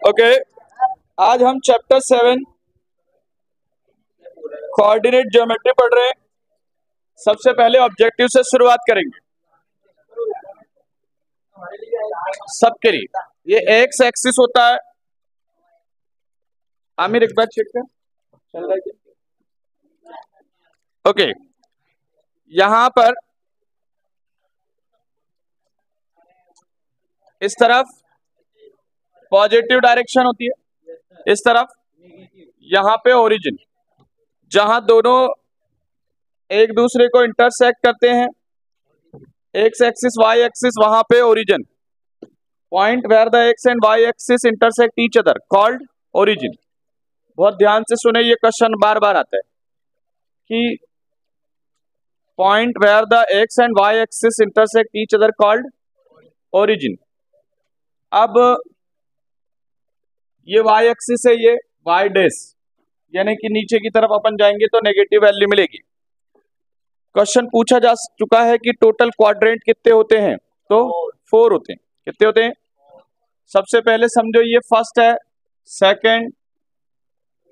Okay, आज हम chapter 7 coordinate geometry पढ़ रहे हैं। सबसे पहले ऑब्जेक्टिव से शुरुआत करेंगे सबके लिए। ये एक्स एक्सिस होता है। आमिर एक बार चेक कर, चल रहा है? ओके, यहां पर इस तरफ पॉजिटिव डायरेक्शन होती है, इस तरफ यहां पे ओरिजिन, जहां दोनों एक दूसरे को इंटरसेक्ट करते हैं, एक्स एक्सिस वाई एक्सिस, वहां पे origin point where the x and y axis intersect each other called origin. बहुत ध्यान से सुने, ये क्वेश्चन बार बार आता है कि point where the x and y axis intersect each other called origin. अब ये वाई एक्सिस है, ये वाई डैश, यानी कि नीचे की तरफ अपन जाएंगे तो नेगेटिव वैल्यू मिलेगी। क्वेश्चन पूछा जा चुका है कि टोटल क्वाड्रेंट कितने होते हैं, तो 4 होते हैं। कितने होते हैं? सबसे पहले समझो ये फर्स्ट है, सेकंड,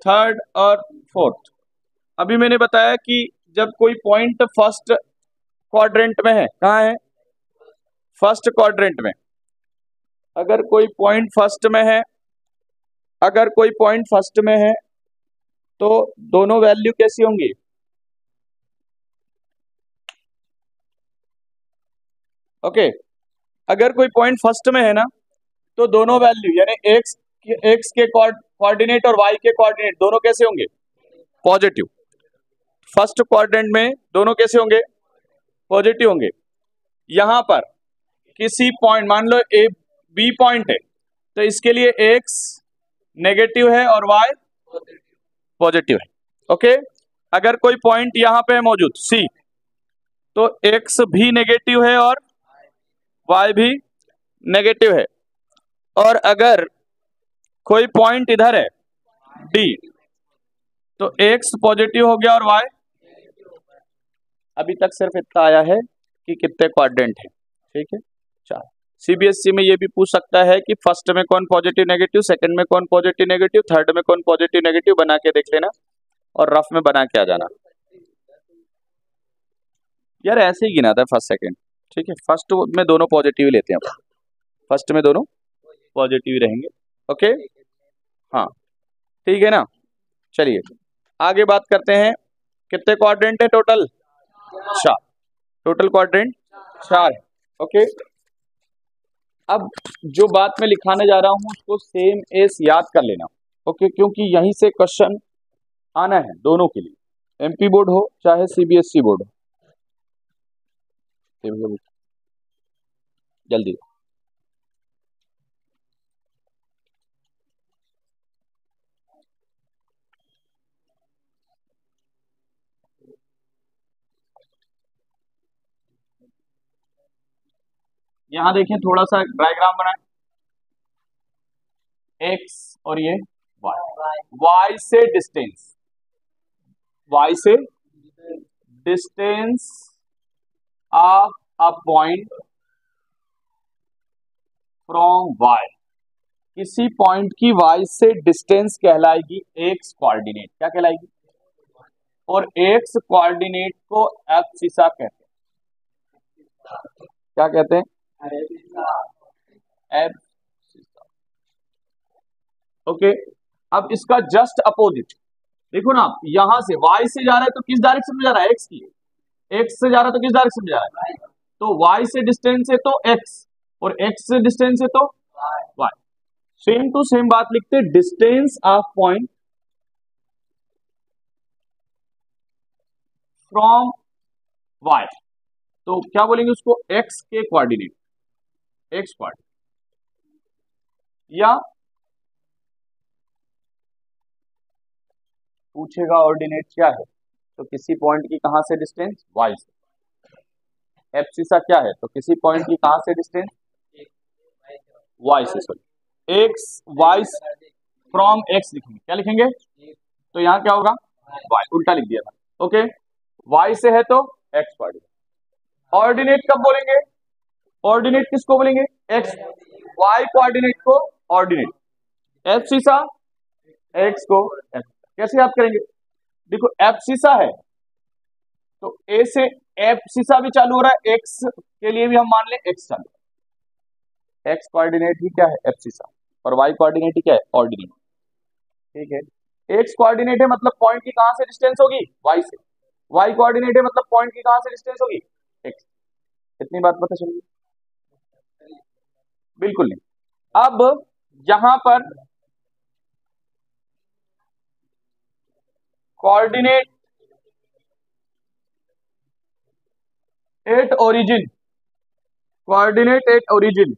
थर्ड और फोर्थ। अभी मैंने बताया कि जब कोई पॉइंट फर्स्ट क्वाड्रेंट में है, कहाँ है? फर्स्ट क्वाड्रेंट में। अगर कोई पॉइंट फर्स्ट में है, अगर कोई पॉइंट फर्स्ट में है तो दोनों वैल्यू कैसी होंगी? ओके, अगर कोई पॉइंट फर्स्ट में है ना, तो दोनों वैल्यू यानी एक्स के कोऑर्डिनेट और वाई के कोऑर्डिनेट दोनों कैसे होंगे? पॉजिटिव। फर्स्ट क्वाड्रेंट में दोनों कैसे होंगे? पॉजिटिव होंगे। यहां पर किसी पॉइंट, मान लो ए बी पॉइंट है, तो इसके लिए एक्स नेगेटिव है और वाई पॉजिटिव है। ओके, अगर कोई पॉइंट यहां पे है मौजूद सी, तो एक्स भी नेगेटिव है और वाई भी नेगेटिव है। और अगर कोई पॉइंट इधर है डी, तो एक्स पॉजिटिव हो गया और वाई। अभी तक सिर्फ इतना आया है कि कितने क्वाड्रेंट है, ठीक है? 4। सीबीएसई में ये भी पूछ सकता है कि फर्स्ट में कौन पॉजिटिव नेगेटिव, सेकंड में कौन पॉजिटिव नेगेटिव, थर्ड में कौन पॉजिटिव नेगेटिव। बना के देख लेना और रफ में बना के आ जाना। यार ऐसे ही गिना था फर्स्ट सेकंड, ठीक है? फर्स्ट में दोनों पॉजिटिव ही लेते हैं, फर्स्ट में दोनों पॉजिटिव ही रहेंगे। ओके, हाँ ठीक है ना। चलिए आगे बात करते हैं। कितने क्वाड्रेंट है टोटल? 4। टोटल क्वाड्रेंट 4 है। ओके, अब जो बात मैं लिखाने जा रहा हूं उसको सेम एस याद कर लेना। ओके, क्योंकि यहीं से क्वेश्चन आना है दोनों के लिए, एमपी बोर्ड हो चाहे सीबीएसई बोर्ड हो। जल्दी यहां देखें, थोड़ा सा डायग्राम बनाए। एक्स और ये वाई, वाई से डिस्टेंस, वाई से distance of a point from y. किसी पॉइंट की वाई से डिस्टेंस कहलाएगी एक्स कोऑर्डिनेट। क्या कहलाएगी? और एक्स कोऑर्डिनेट को एब्सिसा कहते हैं। क्या कहते हैं? एब्सिसा। ओके, अब इसका जस्ट अपोजिट देखो ना, यहां से वाई से जा रहा है तो किस डायरेक्शन में जा रहा है? एक्स की। एक्स से जा रहा है तो किस डायरेक्शन में जा रहा है? तो वाई से डिस्टेंस है तो एक्स, और एक्स से डिस्टेंस है तो वाई। सेम टू सेम बात लिखते हैं, distance of point from y, तो क्या बोलेंगे उसको? एक्स के कोऑर्डिनेट, एक्स कोऑर्डिनेट। या पूछेगा ऑर्डिनेट क्या है, तो किसी पॉइंट की कहां से डिस्टेंस? वाई से। एब्सिसा क्या है, तो किसी पॉइंट की कहां से डिस्टेंस? वाई से। Sorry, x y from x लिखेंगे। क्या लिखेंगे? तो यहां क्या होगा? वाई, उल्टा लिख दिया था। ओके, वाई से है तो एक्स कोऑर्डिनेट। ऑर्डिनेट कब बोलेंगे? ऑर्डिनेट किसको बोलेंगे? एक्स। वाई कोऑर्डिनेट को ऑर्डिनेट। एफ सीसा एक्स को F, कैसे याद करेंगे? देखो एफ सीसा है तो ए से एफ सीसा भी चालू हो रहा है, एक्स के लिए भी हम मान लें एक्स चालू, एक्स कोऑर्डिनेट ही क्या है एफ सीसा, और वाई कोऑर्डिनेट ही क्या है ऑर्डिनेट। ठीक है, एक्स कोऑर्डिनेट है मतलब पॉइंट की कहां से डिस्टेंस होगी वाई से, वाई कोऑर्डिनेट है मतलब पॉइंट की कहां से डिस्टेंस होगी एक्स। इतनी बात पता चली? बिल्कुल नहीं। अब यहां पर coordinate at origin, coordinate at origin,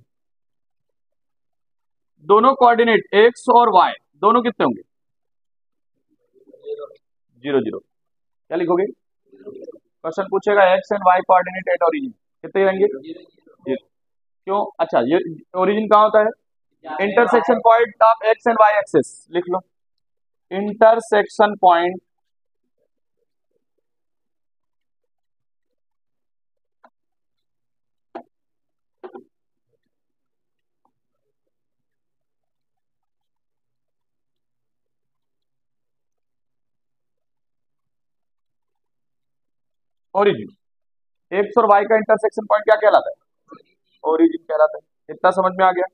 दोनों कोऑर्डिनेट एक्स और वाई दोनों कितने होंगे? Zero zero. क्या लिखोगे? क्वेश्चन पूछेगा x and y coordinate at origin कितने रहेंगे? जीरो। क्यों? अच्छा, ये ओरिजिन कहाँ होता है? Intersection point of x and y axis, लिख लो इंटरसेक्शन पॉइंट ओरिजिन, एक्स और वाई का इंटरसेक्शन पॉइंट क्या कहलाता है? ओरिजिन कहलाता है। इतना समझ में आ गया?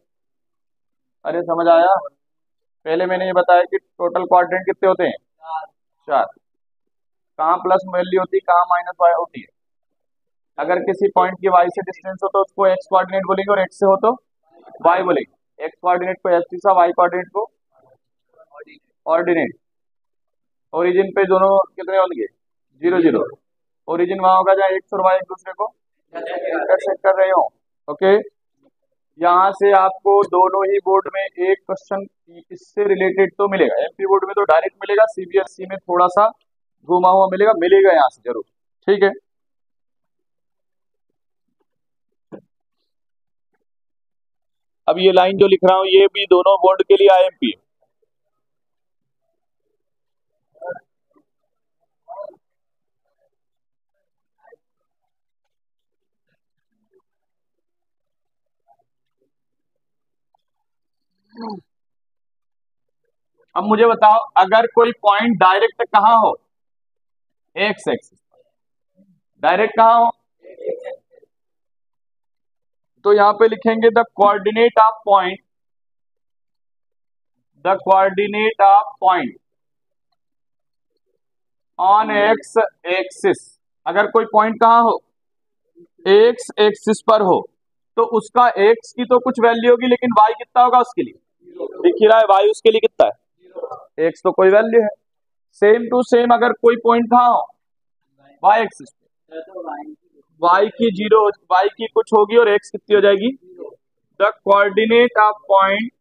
अरे समझ आया? पहले मैंने ये बताया कि टोटल क्वाड्रेंट कितने होते हैं? चार। कहाँ प्लस वैल्यू होती है, कहाँ माइनस वाई होती है? अगर किसी पॉइंट की वाई से डिस्टेंस हो तो उसको एक्स कोऑर्डिनेट बोलेंगे, और एक्स से हो तो वाई बोलेंगे। एक्स कोऑर्डिनेट को एफ सीसा, वाई कोऑर्डिनेट को ऑर्डिनेट। ओरिजिन पे दोनों कितने होंगे? Zero zero. ओरिजिन वहां होगा जहाँ एक्स और वाई एक दूसरे को इंटरसेक्ट कर रहे हो। ओके, यहाँ से आपको दोनों ही बोर्ड में एक क्वेश्चन इससे रिलेटेड तो मिलेगा। एमपी बोर्ड में तो डायरेक्ट मिलेगा, सीबीएसई में थोड़ा सा घुमा हुआ मिलेगा, मिलेगा यहाँ से जरूर। ठीक है, अब ये लाइन जो लिख रहा हूं ये भी दोनों बोर्ड के लिए आईएमपी है। अब मुझे बताओ, अगर कोई पॉइंट डायरेक्ट कहाँ हो? X axis. डायरेक्ट कहाँ हो? तो यहाँ पे लिखेंगे the coordinate of point, the coordinate of point on x axis. अगर कोई पॉइंट कहाँ हो? एक्स एक्सिस पर हो, तो उसका एक्स की तो कुछ वैल्यू होगी, लेकिन वाई कितना होगा उसके लिए? दिख ही रहा है, वाई उसके लिए कितना है? एक्स तो कोई वैल्यू है। सेम टू सेम अगर कोई पॉइंट कहाँ हो? वाई एक्सिस पे, वाई की जीरो, वाई की कुछ होगी और एक्स कितनी हो जाएगी? The coordinate of point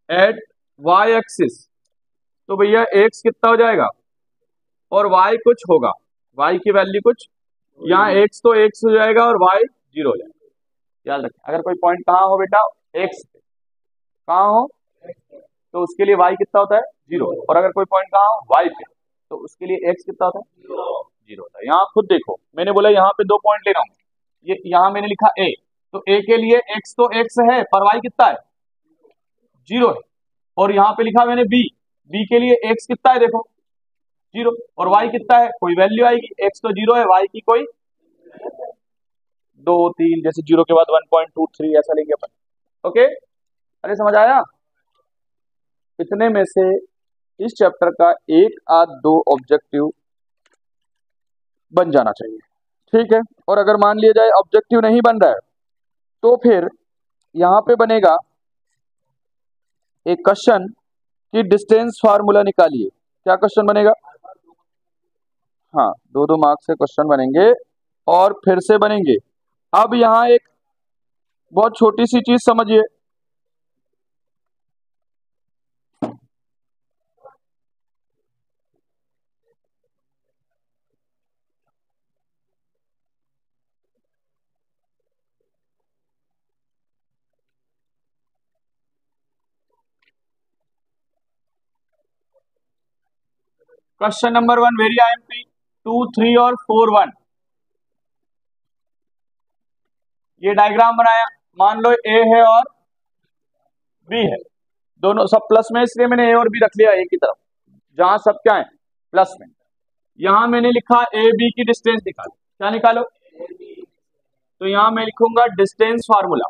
at y axis, तो भैया एक्स कितना हो जाएगा और वाई कुछ होगा, वाई की वैल्यू कुछ, यहाँ एक्स तो एक्स हो जाएगा और वाई जीरो हो जाएगा। याद रखें, अगर कोई पॉइंट कहाँ हो बेटा? एक्स पे। कहाँ हो? तो उसके लिए वाई कितना होता है? जीरो। और अगर कोई पॉइंट कहाँ हो? वाई पे, तो उसके लिए एक्स कितना होता है? जीरो होता है। यहाँ खुद देखो, मैंने बोला यहाँ पे दो पॉइंट ले रहा हूँ, ये यहाँ मैंने लिखा ए, तो ए के लिए एक्स तो एक्स है पर वाई कितना है? जीरो है। और यहाँ पे लिखा मैंने बी, बी के लिए एक्स कितना है देखो? जीरो। और वाई कितना है? कोई वैल्यू आएगी, एक्स तो जीरो है, वाई की कोई दो तीन, जैसे जीरो के बाद 1.23 ऐसा लेंगे अपन। ओके, अरे समझ आया? इतने में से इस चैप्टर का एक आध दो ऑब्जेक्टिव बन जाना चाहिए। ठीक है, और अगर मान लिया जाए ऑब्जेक्टिव नहीं बन रहा है तो फिर यहां पे बनेगा एक क्वेश्चन कि डिस्टेंस फार्मूला निकालिए। क्या क्वेश्चन बनेगा? हाँ, दो दो मार्क्स के क्वेश्चन बनेंगे और फिर से बनेंगे। अब यहाँ एक बहुत छोटी सी चीज समझिए, क्वेश्चन नंबर 1 वेरी आईएमपी, 2, 3 और 4, 1। ये डायग्राम बनाया, मान लो ए है और बी है, दोनों सब प्लस में, इसलिए मैंने ए और बी रख लिया ए की तरफ, जहां सब क्या है प्लस में। यहां मैंने लिखा ए बी की डिस्टेंस निकालो, क्या निकालो, तो यहां मैं लिखूंगा डिस्टेंस फार्मूला,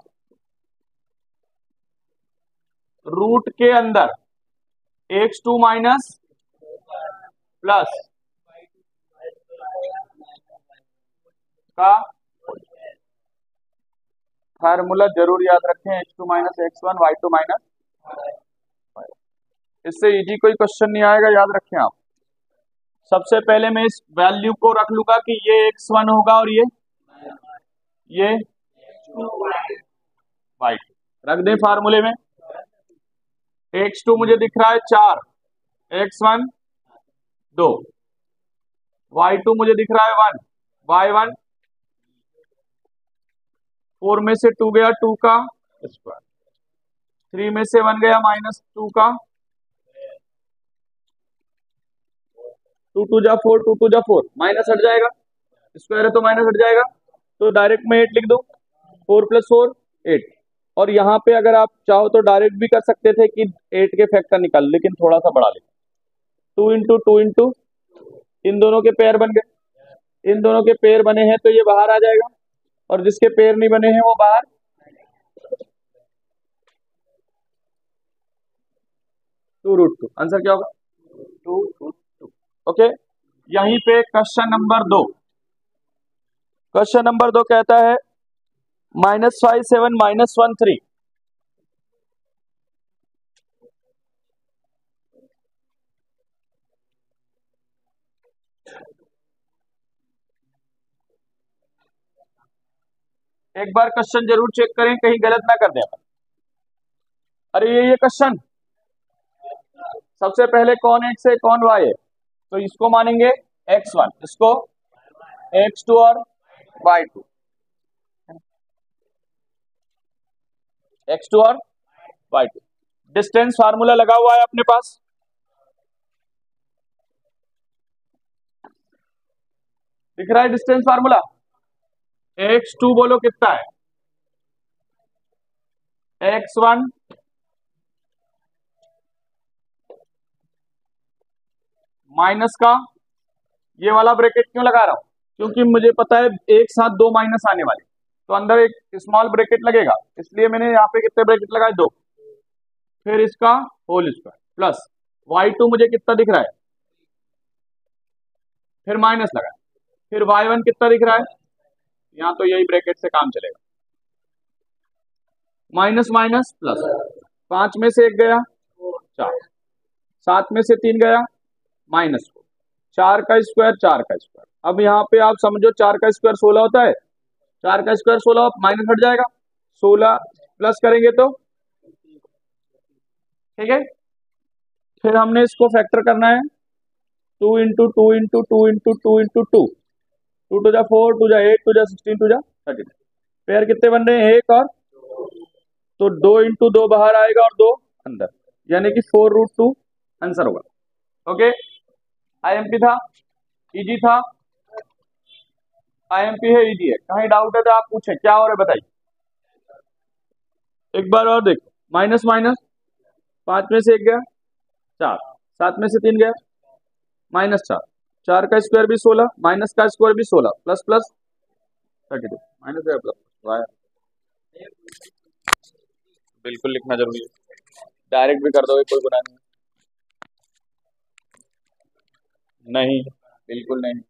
रूट के अंदर x2 माइनस प्लस का फार्मूला जरूर याद रखें, x2 minus x1 y2 minus, इससे इजी कोई क्वेश्चन नहीं आएगा, याद रखें आप। सबसे पहले मैं इस वैल्यू को रख लूंगा कि ये x1 होगा और ये y2 रख दें फार्मूले में। x2 मुझे दिख रहा है 4, x1 2, y2 मुझे दिख रहा है 1, y1 4 में से 2 गया 2 का स्क्वायर, 3 में से 1 गया माइनस 2 का, 2 2 जा 4, 2 2 जा 4, माइनस हट जाएगा, स्क्वायर है तो माइनस हट जाएगा, तो डायरेक्ट में 8 लिख दो, 4 + 4 8। और यहाँ पे अगर आप चाहो तो डायरेक्ट भी कर सकते थे कि 8 के फैक्टर निकाल, लेकिन थोड़ा सा बढ़ा लेते, 2 इंटू 2 इंटू, इन दोनों के पेयर बन गए, इन दोनों के पेयर बने हैं तो ये बाहर आ जाएगा, और जिसके पेयर नहीं बने हैं वो बाहर, 2√2, आंसर क्या होगा 2√2। ओके, यहीं पे क्वेश्चन नंबर 2, क्वेश्चन नंबर 2 कहता है -5 7 -1 3, एक बार क्वेश्चन जरूर चेक करें, कहीं गलत ना कर दें। अरे ये क्वेश्चन, सबसे पहले कौन x है कौन y है, तो इसको मानेंगे x1, इसको x2 और y2, x2 और y2। डिस्टेंस फार्मूला लगा हुआ है अपने पास, दिख रहा है डिस्टेंस फार्मूला, x2 बोलो कितना है, x1 माइनस का, ये वाला ब्रैकेट क्यों लगा रहा हूं, क्योंकि मुझे पता है एक साथ दो माइनस आने वाले, तो अंदर एक स्मॉल ब्रैकेट लगेगा, इसलिए मैंने यहाँ पे कितने ब्रैकेट लगाए, 2, फिर इसका होल स्क्वायर प्लस y2 मुझे कितना दिख रहा है, फिर माइनस लगा, फिर y1 कितना दिख रहा है, यहाँ तो यही ब्रैकेट से काम चलेगा, माइनस माइनस प्लस, 5 में से 1 गया 4, 7 में से 3 गया -4, 4 का स्क्वायर 4 का स्क्वायर। अब यहाँ पे आप समझो 4 का स्क्वायर 16 होता है, 4 का स्क्वायर 16, माइनस हट जाएगा, 16 प्लस करेंगे तो ठीक है, फिर हमने इसको फैक्टर करना है, 2 इंटू 2 इंटू 2 इंटू 2 इंटू 2, 2 2 जा 4, 2 जा 8, 2 जा 16, 2 जा 32, पेयर कितने बन रहे हैं, एक और, तो 2 इंटू 2 बाहर आएगा और 2 अंदर, यानी कि 4√2 आंसर होगा। ओके, आईएमपी था, इजी था, आईएमपी है, इजी है, कहीं डाउट है तो आप पूछें, क्या हो रहा है बताइए, एक बार और देखो, माइनस माइनस, 5 में से 1 गया 4, 7 में से 3 गया -4, 4 का स्क्वायर भी 16, माइनस का स्क्वायर भी 16, प्लस प्लस 32, माइनस प्लस, बिल्कुल लिखना जरूरी है, डायरेक्ट भी कर दोगे कोई गुनाह नहीं, नहीं बिल्कुल नहीं,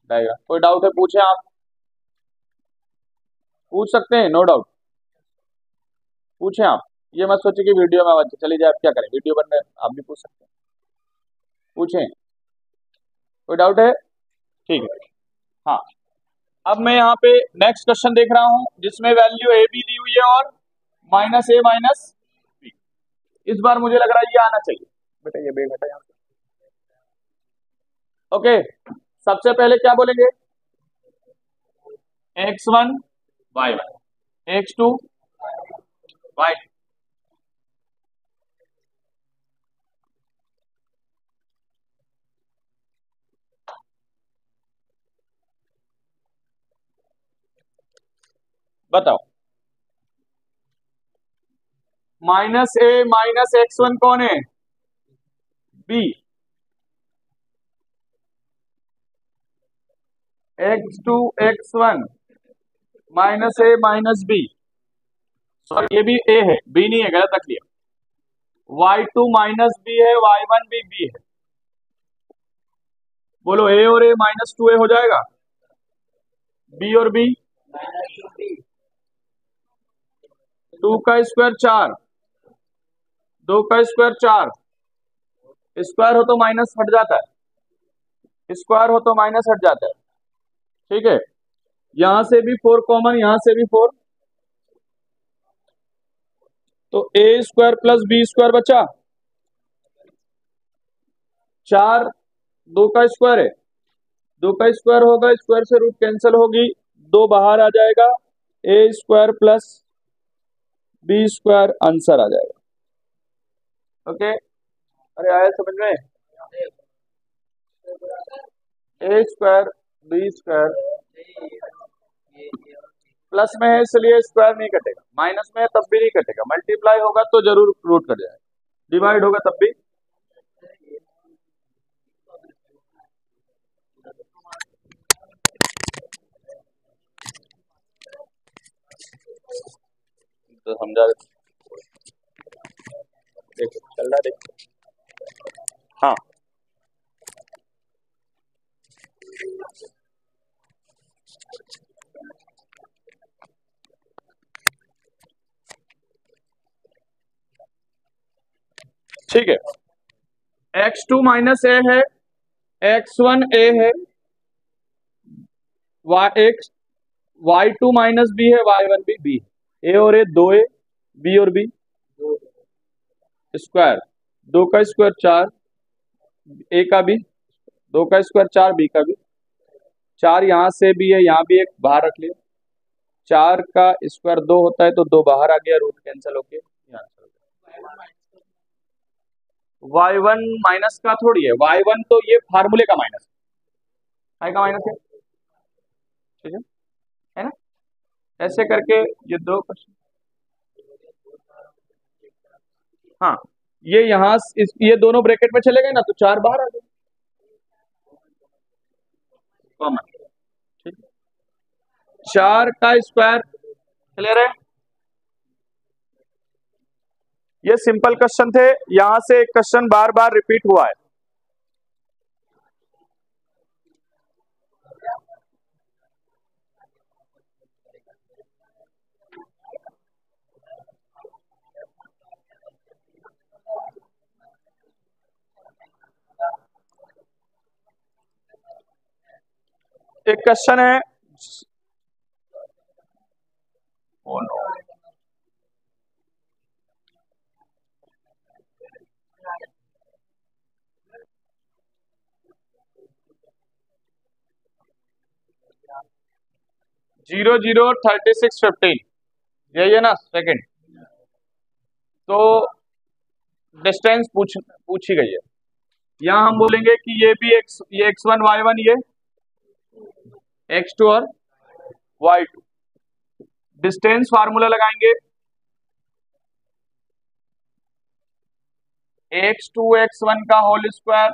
डायग्राम कोई डाउट है पूछे, आप पूछ सकते हैं, नो डाउट पूछें आप, ये मत सोचिए कि वीडियो में आवाज चली जाए, आप क्या करें, वीडियो बनने आप भी पूछ सकते हैं, पूछें, कोई डाउट है, ठीक है। हाँ, अब मैं यहाँ पे नेक्स्ट क्वेश्चन देख रहा हूँ जिसमें वैल्यू ए बी दी हुई है और -a -b, इस बार मुझे लग रहा है ये आना चाहिए, बेटा ये बेग हटा यहाँ से। ओके, सबसे पहले क्या बोलेंगे, x1 y1, x2 y2, बताओ। माइनस ए माइनस x1 कौन है? बी। x2 x1 माइनस ए माइनस बी, सॉरी ये भी ए है, बी नहीं है, गलत रख लिया। y2 माइनस बी है, y1 भी बी है। बोलो ए और ए माइनस 2a हो जाएगा, बी और बी 2 का स्क्वायर 4, 2 का स्क्वायर 4, स्क्वायर हो तो माइनस हट जाता है, स्क्वायर हो तो माइनस हट जाता है। ठीक है, यहां से भी 4 कॉमन, यहां से भी 4, तो ए स्क्वायर प्लस बी स्क्वायर बचा 4, 2 का स्क्वायर है, 2 का स्क्वायर होगा, स्क्वायर से रूट कैंसिल होगी, 2 बाहर आ जाएगा, a square plus b square answer आ जाएगा। ओके, अरे आया समझ में? A square b square plus में है इसलिए स्क्वायर नहीं कटेगा, माइनस में है तब भी नहीं कटेगा, मल्टीप्लाई होगा तो जरूर रूट कट जाएगा, डिवाइड होगा तब भी। तो समझा, देखो चल रहा, देखो हाँ। ठीक है, x2 माइनस ए है, x1 ए है, y2 माइनस बी है, y1 भी बी है, ए और ए 2a, बी और बी स्क्वायर, 2 का स्क्वायर 4, ए का भी 2 का स्क्वायर 4, बी का भी 4, यहां से भी है, यहां भी एक बाहर रख लिया, 4 का स्क्वायर 2 होता है तो 2 बाहर आ गया, रूट कैंसिल होके y1 माइनस का थोड़ी है, y1 तो ये फार्मूले का माइनस है, का माइनस है, ठीक है ना? ऐसे करके ये 2 क्वेश्चन, हाँ ये यहां ये दोनों ब्रैकेट में चले गए ना तो 4 बाहर आ गए कॉमन, ठीक है। 4 का स्क्वायर क्लियर है? ये सिंपल क्वेश्चन थे, यहां से एक क्वेश्चन बार बार रिपीट हुआ है। एक क्वेश्चन है, oh no. 003615 यही है ना सेकंड, तो डिस्टेंस पूछी गई है, यहां हम बोलेंगे कि ये भी ये x1 y1, ये x2 और y2, डिस्टेंस फार्मूला लगाएंगे, x2 x1 का होल स्क्वायर,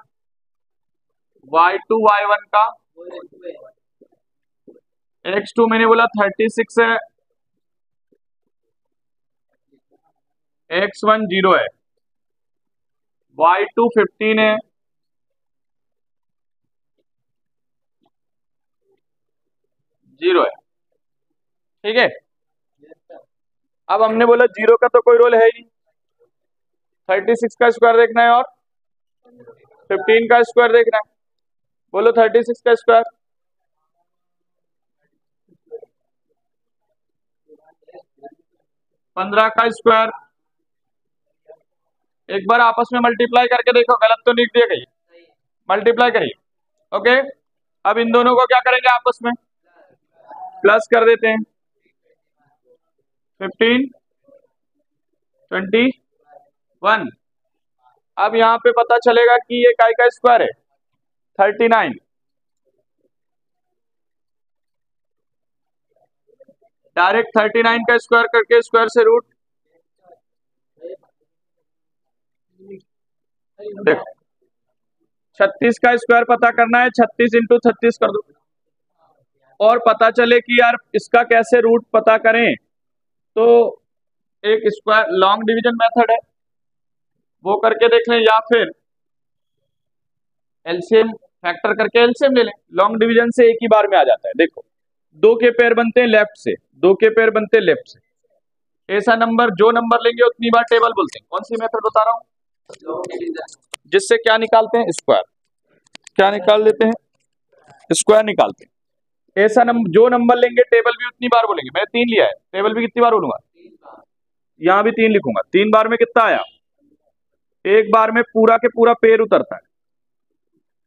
y2 y1 का, x2 मैंने बोला 36 है, x1 0 है, y2 15 है, जीरो है, ठीक है। अब हमने बोला जीरो का तो कोई रोल है ही नहीं, 36 का स्क्वायर देखना है और 15 का स्क्वायर देखना है, बोलो 36 का स्क्वायर, 15 का स्क्वायर, एक बार आपस में मल्टीप्लाई करके देखो, गलत तो नहीं दिया गई, मल्टीप्लाई करिए। ओके, अब इन दोनों को क्या करेंगे, आपस में प्लस कर देते हैं, 15 21, अब यहां पे पता चलेगा कि ये काय का स्क्वायर है, 39, डायरेक्ट 39 का स्क्वायर करके स्क्वायर से रूट, देखो 36 का स्क्वायर पता करना है, 36 इंटू 36 कर दो, और पता चले कि यार इसका कैसे रूट पता करें, तो एक स्क्वायर लॉन्ग डिवीजन मेथड है वो करके देख लें, या फिर एलसीएम फैक्टर करके एलसीएम ले लें। लॉन्ग डिवीजन से एक ही बार में आ जाता है। देखो दो के पेयर बनते हैं लेफ्ट से, दो के पेयर बनते हैं लेफ्ट से, ऐसा नंबर जो नंबर लेंगे उतनी बार टेबल बोलते हैं। कौन सी मेथड बता रहा हूं, जिससे क्या निकालते हैं, स्क्वायर, क्या निकाल लेते हैं, स्क्वायर निकालते हैं। ऐसा नंबर जो नंबर लेंगे टेबल भी उतनी बार बोलेंगे। मैंने 3 लिया है, टेबल भी कितनी बार बोलूंगा, यहां भी 3 लिखूंगा। 3 बार में कितना आया, एक बार में पूरा के पूरा पेयर उतरता है।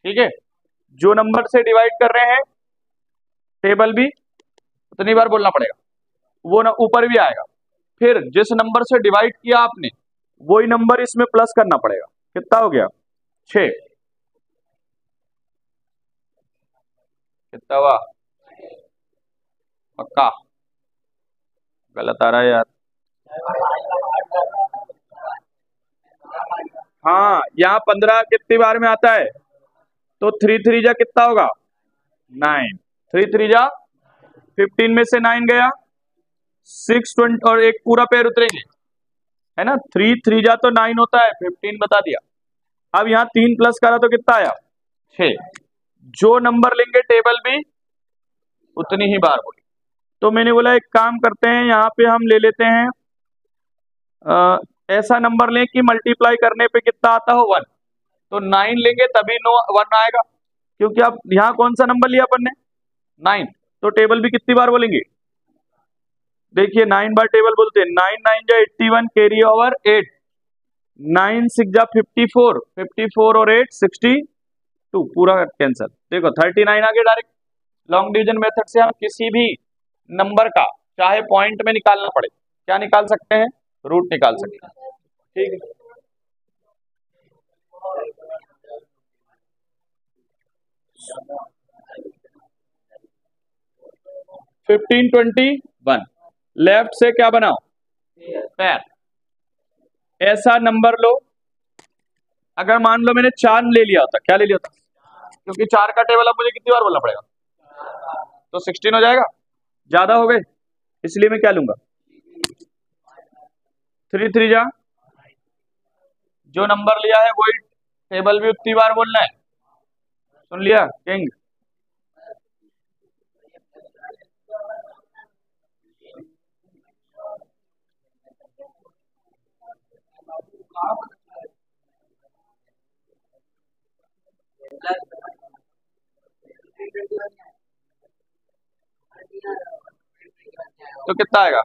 ठीक है, जो नंबर से डिवाइड कर रहे हैं टेबल भी उतनी बार बोलना पड़ेगा, वो ना ऊपर भी आएगा। फिर जिस नंबर से डिवाइड किया आपने वही नंबर इसमें प्लस करना पड़ेगा। कितना हो गया, 6, कितना हुआ, पक्का, गलत आ रहा है यार। हाँ यहाँ 15 कितनी बार में आता है, तो 3 3 जा कितना होगा, 9, 3 3 जा 15 में से 9 गया, 6 20 और एक पूरा पेयर उतरेंगे, है ना। 3 3 जा तो 9 होता है, 15 बता दिया। अब यहाँ 3 प्लस करा तो कितना आया, 6। जो नंबर लेंगे टेबल भी उतनी ही बार बोली। तो मैंने बोला एक काम करते हैं, यहाँ पे हम ले लेते हैं ऐसा नंबर लें कि मल्टीप्लाई करने पे कितना आता हो, 1। तो 9 लेंगे तभी 1 आएगा, क्योंकि अब यहाँ कौन सा नंबर लिया अपन ने, 9। तो टेबल भी कितनी बार बोलेंगे, देखिए 9 बार टेबल बोलते हैं। 9 9 जा 81, कैरी ओवर 8, 9 6 जा 54, 54 और 8 62, पूरा कैंसिल। देखो 39 आ गया डायरेक्ट। लॉन्ग डिवीजन मेथड से हम किसी भी नंबर का चाहे पॉइंट में निकालना पड़े क्या निकाल सकते हैं, रूट निकाल सकते हैं। ठीक है, 1521 लेफ्ट से क्या बनाओ, पैर। ऐसा नंबर लो, अगर मान लो मैंने 4 ले लिया होता, क्या ले लिया होता, क्योंकि 4 का टेबल अब मुझे कितनी बार बोलना पड़ेगा, तो 16 हो जाएगा, ज्यादा हो गए, इसलिए मैं क्या लूंगा, 3 3 जा, जो नंबर लिया है वही टेबल भी उतनी बार बोलना है। सुन लिया किंग, तो कितना आएगा,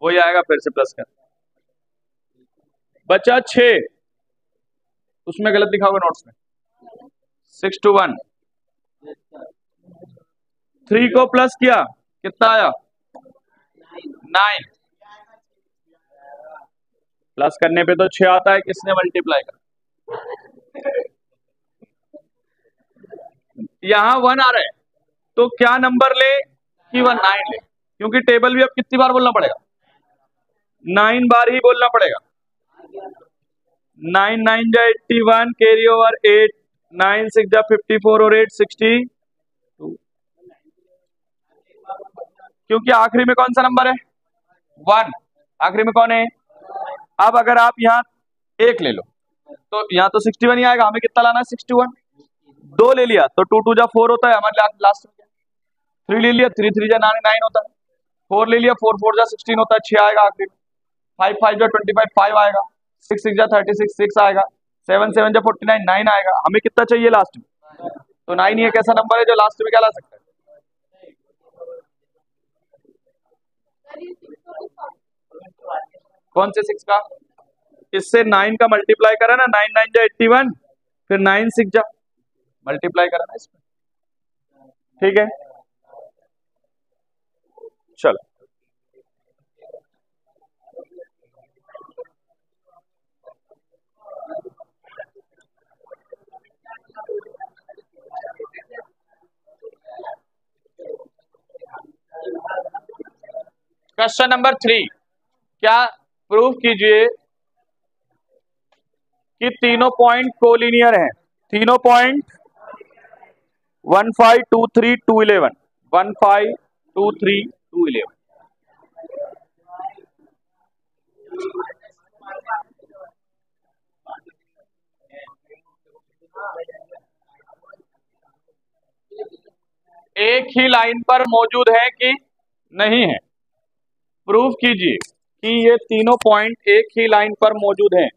वही आएगा, फिर से प्लस कर, बचा 6, उसमें गलत लिखा होगा नोट्स में, 6 to 1, 3 को प्लस किया कितना आया, 9, प्लस करने पे तो 6 आता है, किसने मल्टीप्लाई कर, यहाँ 1 आ रहा है, तो क्या नंबर ले कि 1 9 ले, क्योंकि टेबल भी अब कितनी बार बोलना पड़ेगा, 9 बार ही बोलना पड़ेगा। 9 9 जा 81, कैरी ओवर 8, 9 6 जा 54 और 8 62, क्योंकि आखिरी में कौन सा नंबर है, 1, आखिरी में कौन है। अब अगर आप यहाँ 1 ले लो तो यहाँ तो 61 ही आएगा, हमें कितना लाना है, 61। 2 ले लिया तो 2 2 जा 4 होता है, हमारे लास्ट में 3 ले लिया, 3 3 जा 9 होता है, 4 ले लिया, 4 4 जा 16 होता है, 6 आएगा आखिरी में, 5 5 जा 25 5 आएगा, 6 6 जा 36 6 आएगा, 7 7 जा 49 9 आएगा। हमें कितना चाहिए लास्ट में, तो 9 ही एक ऐसा नंबर है जो लास्ट में क्या ला सकता है, कौन से 6 का, इससे 9 का मल्टीप्लाई करा ना, 9 9 जा 81, फिर 9 6 जा मल्टीप्लाई करा ना इसमें। ठीक है, चलो क्वेश्चन नंबर 3, क्या प्रूव कीजिए कि तीनों पॉइंट कोलिनियर हैं। तीनों पॉइंट 1 5 2 3 2 11, 1 5 2 3 2 11। एक ही लाइन पर मौजूद है कि नहीं है। प्रूव कीजिए कि ये तीनों पॉइंट एक ही लाइन पर मौजूद हैं।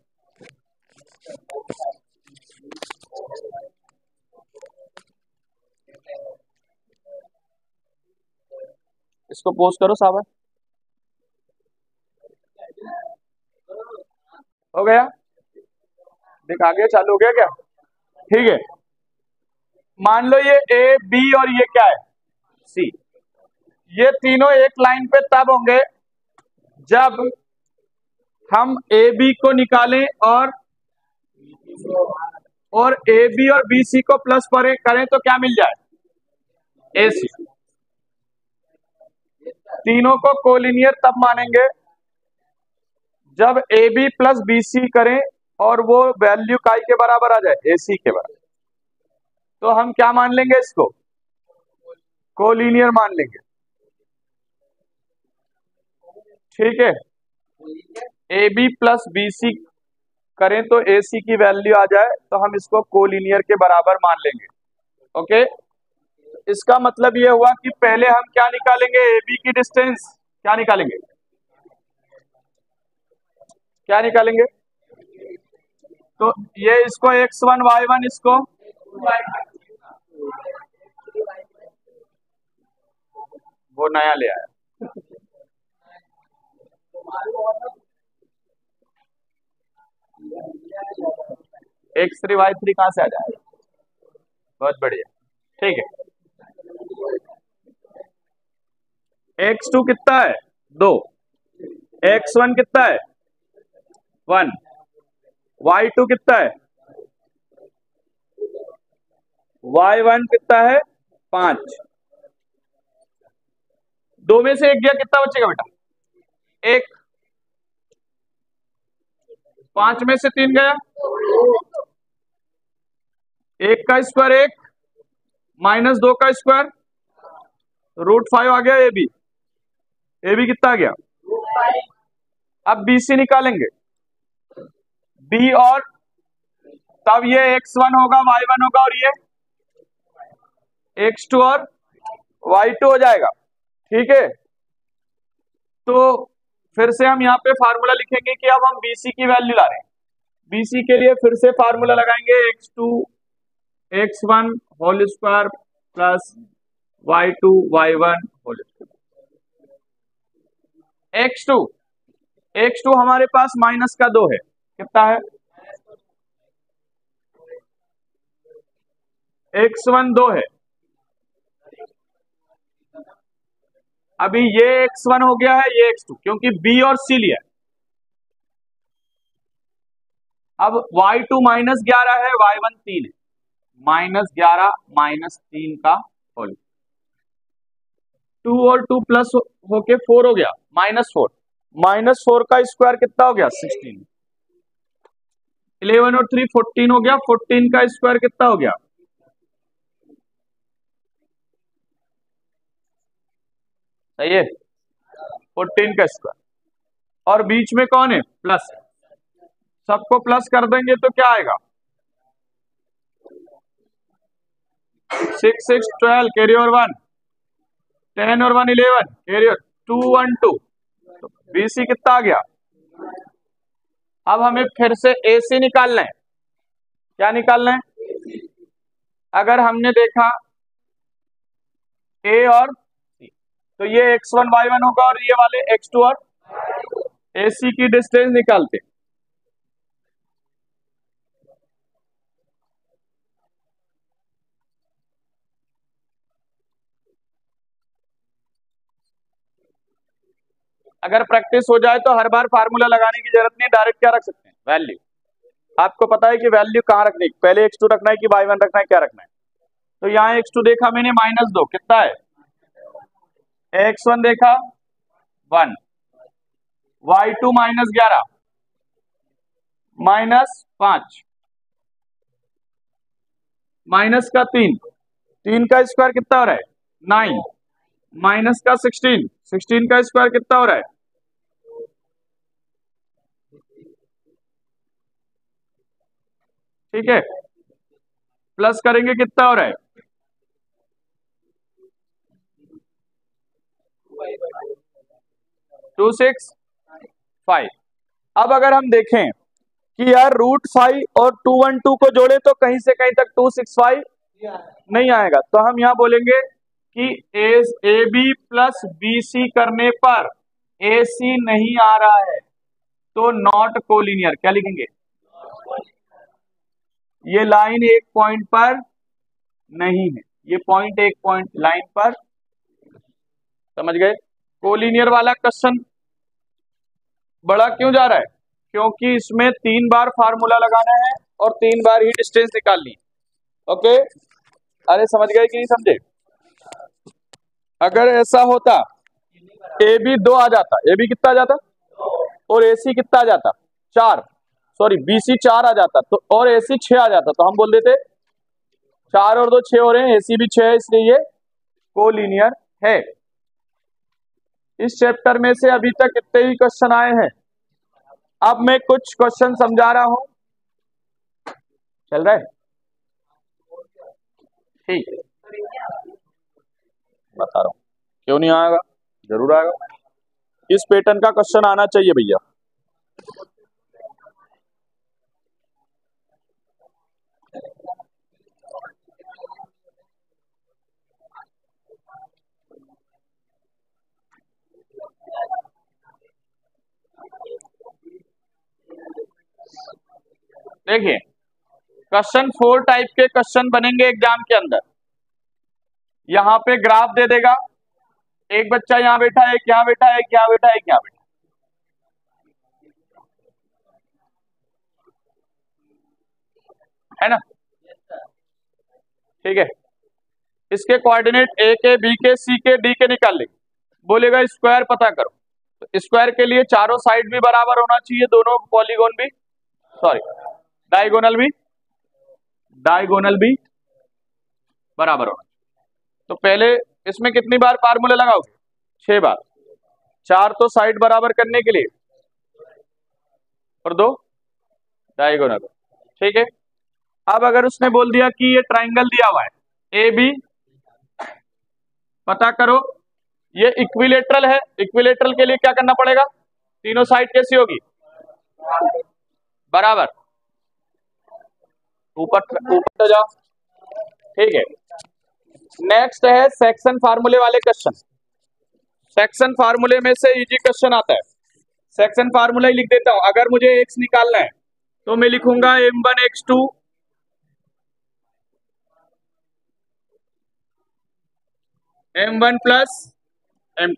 इसको पोस्ट करो साहब। हो गया, दिखा गया, चालू हो गया क्या? ठीक है, मान लो ये ए बी और ये क्या है, सी। ये तीनों एक लाइन पे तब होंगे जब हम ए बी को निकालें और ए बी और बी सी को प्लस करें तो क्या मिल जाए, ए सी। तीनों को कोलिनियर तब मानेंगे जब A B plus B C करें और वो वैल्यू काई के बराबर आ जाए, ए सी के बराबर। तो हम क्या मान लेंगे, इसको कोलिनियर मान लेंगे। ठीक है, A B plus B C करें तो ए सी की वैल्यू आ जाए तो हम इसको कोलिनियर के बराबर मान लेंगे। ओके, इसका मतलब ये हुआ कि पहले हम क्या निकालेंगे, ए बी की डिस्टेंस। क्या निकालेंगे, क्या निकालेंगे? तो ये इसको x1 y1, इसको वो नया ले आया। x3 y3 कहां से आ जाएगा? बहुत बढ़िया, ठीक है। x2 कितना है, 2। x1 कितना है, 1। y2 कितना है, y1 कितना है, 5। दो में से एक गया, कितना बचेगा बेटा, 1। 5 में से 3 गया, 1 का स्क्वायर 1 माइनस 2 का स्क्वायर √5 आ गया। ए बी कितना आ गया, अब बी सी निकालेंगे, बी और तब ये x1 होगा, y1 होगा और ये x2 और y2 हो जाएगा। ठीक है, तो फिर से हम यहाँ पे फार्मूला लिखेंगे कि अब हम BC की वैल्यू ला रहे हैं। BC के लिए फिर से फार्मूला लगाएंगे, x2 x1 whole square plus y2 y1 whole square. x2 हमारे पास -2 है, कितना है, x1 2 है। अभी ये x1 हो गया है, ये x2, क्योंकि b और c लिया। अब y2 -11 है, y1 3 है, -11 -3 का होल। 2 और 2 प्लस होके 4 हो गया, -4। -4 का स्क्वायर कितना हो गया, 16। 11 और 3 14 हो गया, 14 का स्क्वायर कितना हो गया, सही है, 14 का स्क्वायर। और बीच में कौन है, प्लस। सबको प्लस कर देंगे तो क्या आएगा, 6 6 12 कैरी और 1 10 और 1 11 कैरी 2 1 2। BC कितना आ गया। अब हमें फिर से AC निकालना है। क्या निकालना है, अगर हमने देखा A और C, तो ये x1 y1 होगा और ये वाले x2 और AC की डिस्टेंस निकालते। अगर प्रैक्टिस हो जाए तो हर बार फार्मूला लगाने की जरूरत नहीं, डायरेक्ट क्या रख सकते हैं, वैल्यू। आपको पता है कि वैल्यू कहाँ रखनी है, पहले x2 रखना है कि y1 रखना है, क्या रखना है। तो यहाँ x2 देखा मैंने -2, कितना है, x1 देखा 1, y2 -11 -5 माइनस का 3, 3 का स्क्वायर कितना हो रहा है 9, माइनस का 16, 16 का स्क्वायर कितना हो रहा है, ठीक है, प्लस करेंगे कितना हो रहा है 265। अब अगर हम देखें कि यार √5 और 212 को जोड़े तो कहीं से कहीं तक 265 नहीं आएगा, तो हम यहां बोलेंगे कि A B plus B C करने पर ए सी नहीं आ रहा है, तो नॉट कोलिनियर। क्या लिखेंगे, ये लाइन एक पॉइंट पर नहीं है, ये पॉइंट एक पॉइंट लाइन पर, समझ गए। कोलिनियर वाला क्वेश्चन बड़ा क्यों जा रहा है, क्योंकि इसमें 3 बार फार्मूला लगाना है और 3 बार ही डिस्टेंस निकालनी है। ओके, अरे समझ गए कि नहीं समझे। अगर ऐसा होता ए बी 2 आ जाता, ए बी कितना आ जाता और ए सी कितना आ जाता 4, सॉरी बी सी 4 आ जाता तो, और ए सी 6 आ जाता, तो हम बोल देते 4 और 2 6 हो रहे हैं, ए सी भी 6 है, इसलिए ये कोलिनियर है। इस चैप्टर में से अभी तक कितने ही क्वेश्चन आए हैं। अब मैं कुछ क्वेश्चन समझा रहा हूं, चल रहा है, ठीक है, बता रहा हूं, क्यों नहीं आएगा, जरूर आएगा। इस पैटर्न का क्वेश्चन आना चाहिए भैया। देखिए क्वेश्चन 4 टाइप के क्वेश्चन बनेंगे एग्जाम के अंदर। यहां पे ग्राफ दे देगा, एक बच्चा यहां बैठा है, एक यहां बैठा है, एक यहां बैठा है, एक यहां बैठा है ना, ठीक है। इसके कोऑर्डिनेट ए के, बी के, सी के, डी के निकाल लेंगे। बोलेगा स्क्वायर पता करो, तो स्क्वायर के लिए चारों साइड भी बराबर होना चाहिए, दोनों पॉलीगोन भी, सॉरी डायगोनल भी बराबर होना। तो पहले इसमें कितनी बार फार्मूला लगाओगे 6 बार, 4 तो साइड बराबर करने के लिए और 2 डायगोनल, ठीक है। अब अगर उसने बोल दिया कि ये ट्राइंगल दिया हुआ है ए बी, पता करो, ये इक्विलेटरल है, इक्विलेटरल के लिए क्या करना पड़ेगा, तीनों साइड कैसी होगी बराबर, ऊपर ऊपर जाओ, ठीक है। नेक्स्ट है सेक्शन फार्मूले वाले क्वेश्चन। सेक्शन फार्मूले में से इजी क्वेश्चन आता है, सेक्शन फार्मूला ही लिख देता हूं। अगर मुझे एक्स निकालना है तो मैं लिखूंगा m1 x2 m1 plus m2,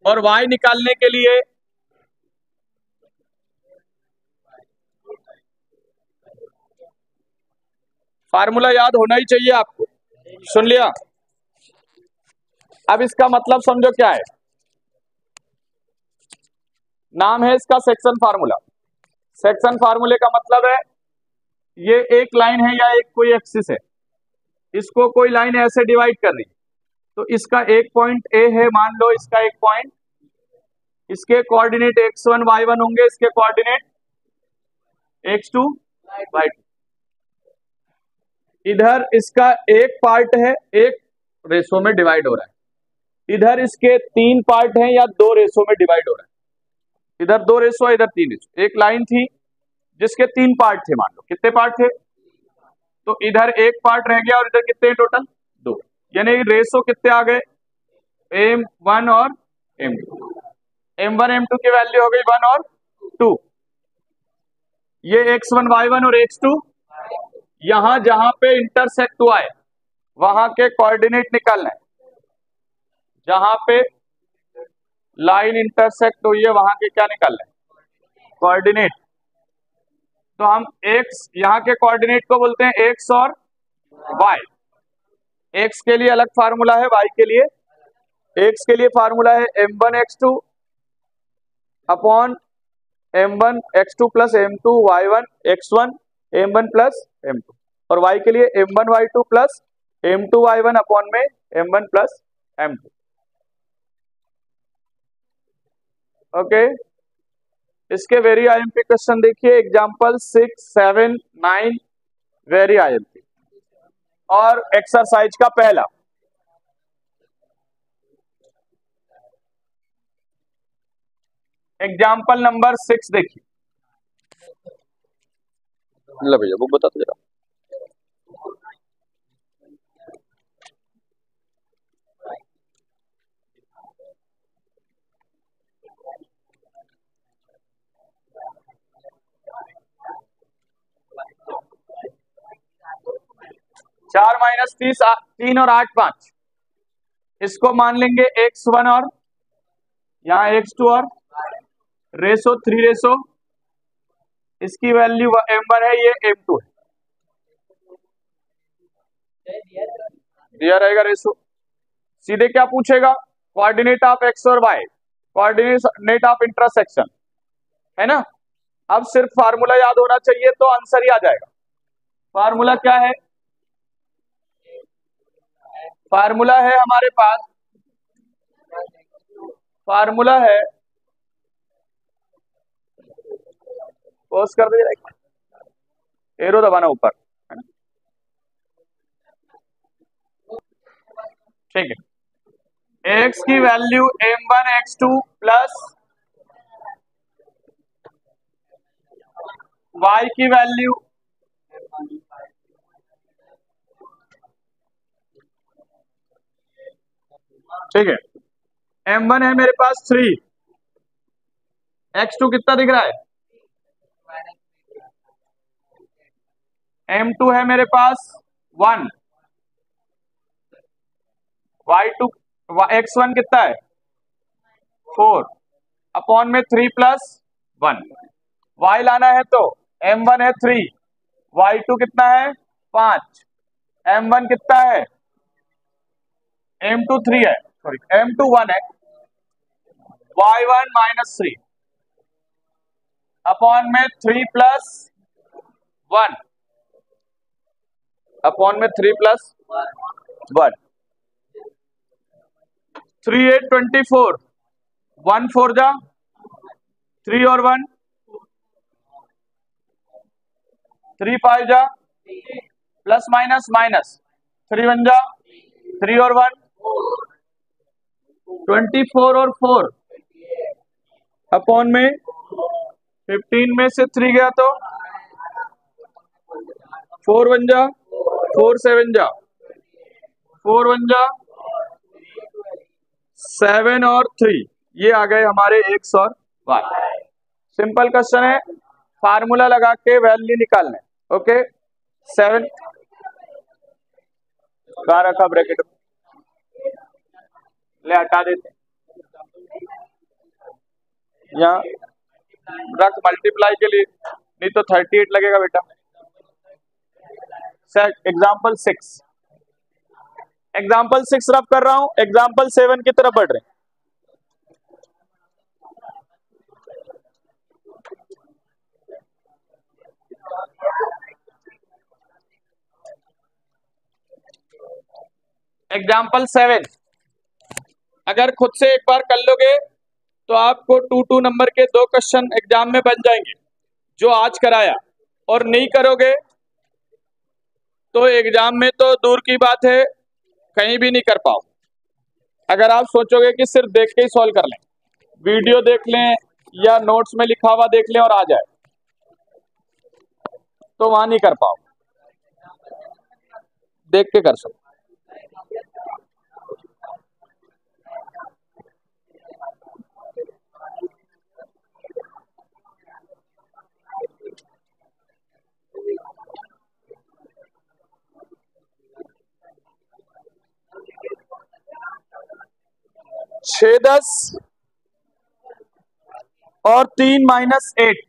और y निकालने के लिए फार्मूला याद होना ही चाहिए आपको, सुन लिया। अब इसका मतलब समझो क्या है, नाम है इसका सेक्शन फार्मूला। सेक्शन फार्मूले का मतलब है ये एक लाइन है या एक कोई एक्सिस है, इसको कोई लाइन ऐसे डिवाइड कर रही है, तो इसका एक पॉइंट ए है, मान लो इसका एक पॉइंट, इसके कोऑर्डिनेट x1 y1 होंगे, इसके कोऑर्डिनेट x2 y2। इधर इसका एक पार्ट है, एक रेशो में डिवाइड हो रहा है, इधर इसके 3 पार्ट हैं या 2 रेशो में डिवाइड हो रहा है, इधर 2 रेशो, इधर 3 रेशो। एक लाइन थी जिसके 3 पार्ट थे, मान लो कितने पार्ट थे, तो इधर एक पार्ट रह गया और इधर कितने टोटल 2, यानी रेशो कितने आ गए m1 और m2, m1 m2 की वैल्यू हो गई 1 और 2। ये x1 y1 और x2, यहां जहां पे इंटरसेक्ट हुआ है वहां के कोऑर्डिनेट निकालना है, जहां पे लाइन इंटरसेक्ट हुई है वहां के क्या निकालना है कोऑर्डिनेट। तो हम x यहां के कोऑर्डिनेट को बोलते हैं x और y, x के लिए अलग फार्मूला है, y के लिए, x के लिए फार्मूला है m1 x2 upon m1 x2 plus m2 y1 x1 m1 plus m2, और y के लिए m1 y2 plus m2 y1 upon में m1 प्लस m2। ओके, इसके वेरी आईएमपी क्वेश्चन देखिए, एग्जांपल 6, 7, 9 वेरी आईएमपी। और एक्सरसाइज का पहला, एग्जाम्पल नंबर 6 देखिए। लो भैया बुक बता तो जरा। चार माइनस 30 3 और 8 5, इसको मान लेंगे x1 और यहाँ x2 और रेसो 3 रेसो, इसकी वैल्यू m1 है, ये m2 है, दिया रहेगा रेसो। सीधे क्या पूछेगा, कोऑर्डिनेट ऑफ x और y, कोऑर्डिनेट ऑफ इंटरसेक्शन, है ना। अब सिर्फ फार्मूला याद होना चाहिए तो आंसर ही आ जाएगा। फार्मूला क्या है, फार्मूला है हमारे पास, फार्मूला है, पोस्ट कर दीजिए, एरो दबाना ऊपर, ठीक है। x की value m1 x2 plus y की वैल्यू ठीक है, m1 है मेरे पास 3, x2 कितना दिख रहा है, m2 है मेरे पास 1, y2 x1 कितना है 4, अपॉन में 3 प्लस 1, y लाना है तो m1 है 3, y2 कितना है 5, m1 कितना है m2 3 है, सॉरी m2 1 है, y1 माइनस 3 अपॉन में 3 प्लस 1, अपॉन में 3 प्लस 1, 3 8 24, 1 4 जा 3 और 1, 3 5 जा प्लस माइनस माइनस, 3 1 जा 3 और 1, 24 और 4 अपॉन में 15 में से 3 गया तो 4 1 जा 4 7 जा 4 1 जा 7 और 3, ये आ गए हमारे x और y। सिंपल क्वेश्चन है, फार्मूला लगा के वैल्यू निकालना है। ओके, 7 कहाँ रखा ब्रैकेट, ले हटा देते, यहाँ रख मल्टीप्लाई के लिए, नहीं तो 38 लगेगा बेटा। एग्जाम्पल 6, एग्जाम्पल 6 रफ कर रहा हूं, एग्जाम्पल 7 की तरफ बढ़ रहे हैं। एग्जाम्पल 7 अगर खुद से एक बार कर लोगे तो आपको 2 नंबर के 2 क्वेश्चन एग्जाम में बन जाएंगे जो आज कराया, और नहीं करोगे तो एग्जाम में तो दूर की बात है, कहीं भी नहीं कर पाओ। अगर आप सोचोगे कि सिर्फ देख के ही सॉल्व कर लें, वीडियो देख लें या नोट्स में लिखा हुआ देख लें और आ जाए, तो वहां नहीं कर पाओ, देख के कर सकते। छह 10 और 3 माइनस 8,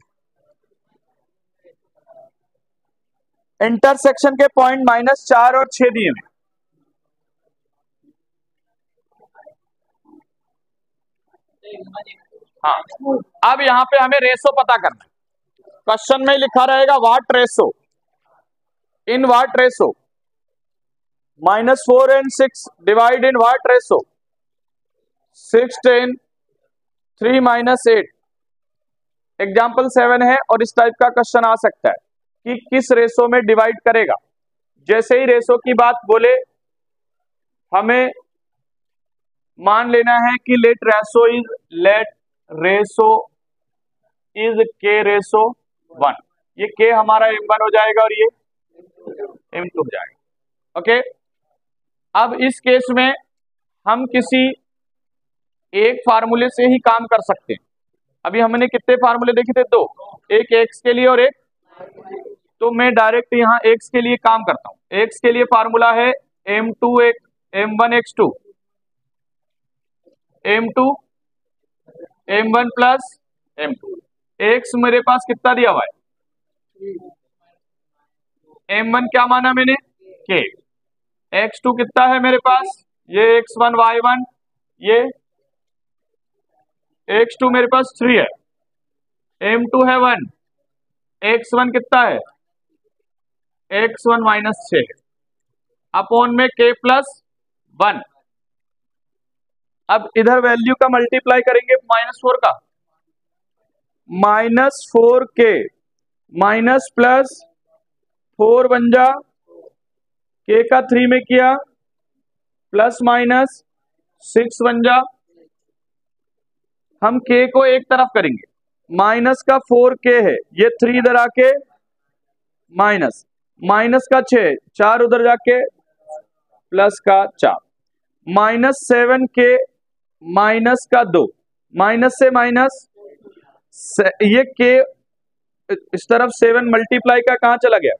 इंटरसेक्शन के पॉइंट -4 और 6 दिए हैं। हाँ, अब यहाँ पे हमें रेशो पता करना है। क्वेश्चन में लिखा रहेगा what ratio, in what ratio, -4 and 6 divide in what ratio, 6 10 3 -8। Example 7 है और इस टाइप का क्वेश्चन आ सकता है कि किस रेशो में डिवाइड करेगा। जैसे ही रेशो की बात बोले हमें मान लेना है कि लेट रेशो इज के रेशो 1। ये के हमारा m1 हो जाएगा और ये m2 हो जाएगा। ओके, अब इस केस में हम किसी एक फार्मूले से ही काम कर सकते हैं। अभी हमने कितने फार्मूले देखे थे? दो, एक एक्स के लिए और एक, तो मैं डायरेक्ट यहाँ एक्स के लिए काम करता हूं। एक्स के लिए फार्मूला है m2 m1 x2 m2 m1 plus m2। X मेरे पास कितना दिया हुआ है? m1 क्या माना मैंने? k। x2 कितना है मेरे पास? ये x1 y1, ये x2 मेरे पास 3 है, m2 है 1, x1 कितना है? x1 -6 अपॉन में k प्लस 1। अब इधर वैल्यू का मल्टीप्लाई करेंगे -4 का, -4k माइनस प्लस 4 बन जा, k का 3 में किया प्लस माइनस 6 बन जा। हम k को एक तरफ करेंगे, माइनस का 4k है, ये 3 इधर आके माइनस, माइनस का 6, 4 उधर जाके प्लस का 4, -7k माइनस का 2, माइनस से माइनस, ये k इस तरफ 7 मल्टीप्लाई का कहां चला गया?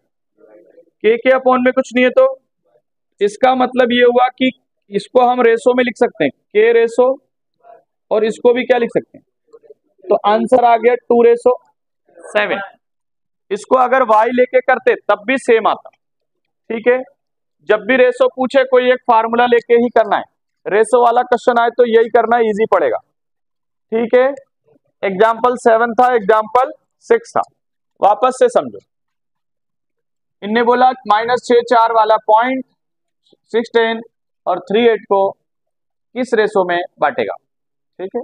के अपॉन में कुछ नहीं है, तो इसका मतलब ये हुआ कि इसको हम रेशो में लिख सकते हैं, के रेशो, और इसको भी क्या लिख सकते हैं? तो आंसर आ गया 2:7। इसको अगर y लेके करते तब भी सेम आता। ठीक है, जब भी रेशो पूछे कोई एक फार्मूला लेके ही करना है, रेशो वाला क्वेश्चन आए तो यही करना, इजी पड़ेगा। ठीक है, एग्जाम्पल 7 था, एग्जाम्पल 6 था, वापस से समझो। इनने बोला -6 4 वाला पॉइंट 6 10 और 3 8 को किस रेशो में बांटेगा। ठीक है,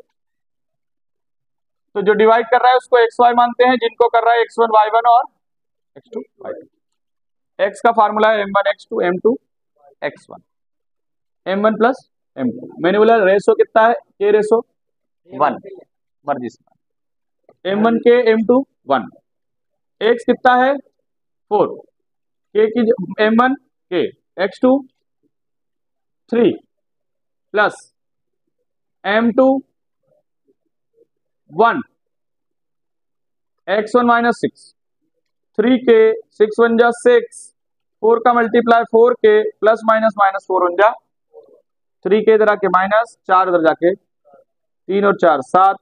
तो जो डिवाइड कर रहा है उसको xy मानते हैं, जिनको कर रहा है x1 y1 और x2 y2। x का फार्मूला है m1 x2 m2 x1, m1 plus m2। मैंने बोला रेशो कितना है? k रेशो 1, मर्जी से m1 k m2 1, x कितना है? 4, k की m1 k x2 3 plus m2 1 x1 -6, 3k 6 1 जा 6, 4 का मल्टीप्लाई 4k प्लस माइनस -4 1 जा 3k इधर आके माइनस, 4 उधर जाके 3 और 4 7,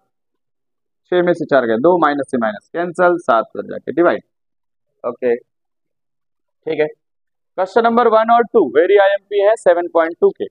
6 में से 4 गए 2, माइनस से माइनस कैंसल, 7 उधर जाके डिवाइड। ओके, ठीक है। क्वेश्चन नंबर 1 और 2 वेरी IMP है 7.2 के।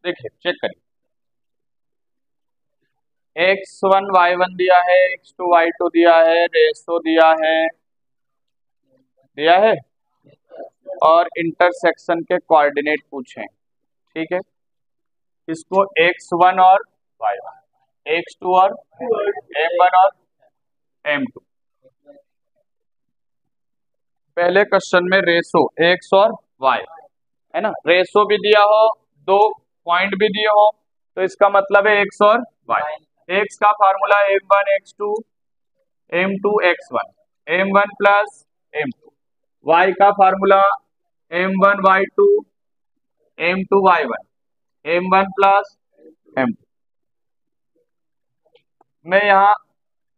देखिए चेक करिए, x1 y1 दिया है, x2 y2 दिया है, रेशो दिया है और इंटरसेक्शन के कोऑर्डिनेट पूछे। ठीक है, इसको x1 और y1, x2 और m1 और m2। पहले क्वेश्चन में रेशो एक्स और वाई है ना, रेशो भी दिया हो, दो पॉइंट भी दिए हो, तो इसका मतलब है एक्स और वाई। एक्स का formula m1 x2 m2 x1 m1 plus m2। Y का formula m1 y2 m2 y1 m1 plus m2। मैं यहाँ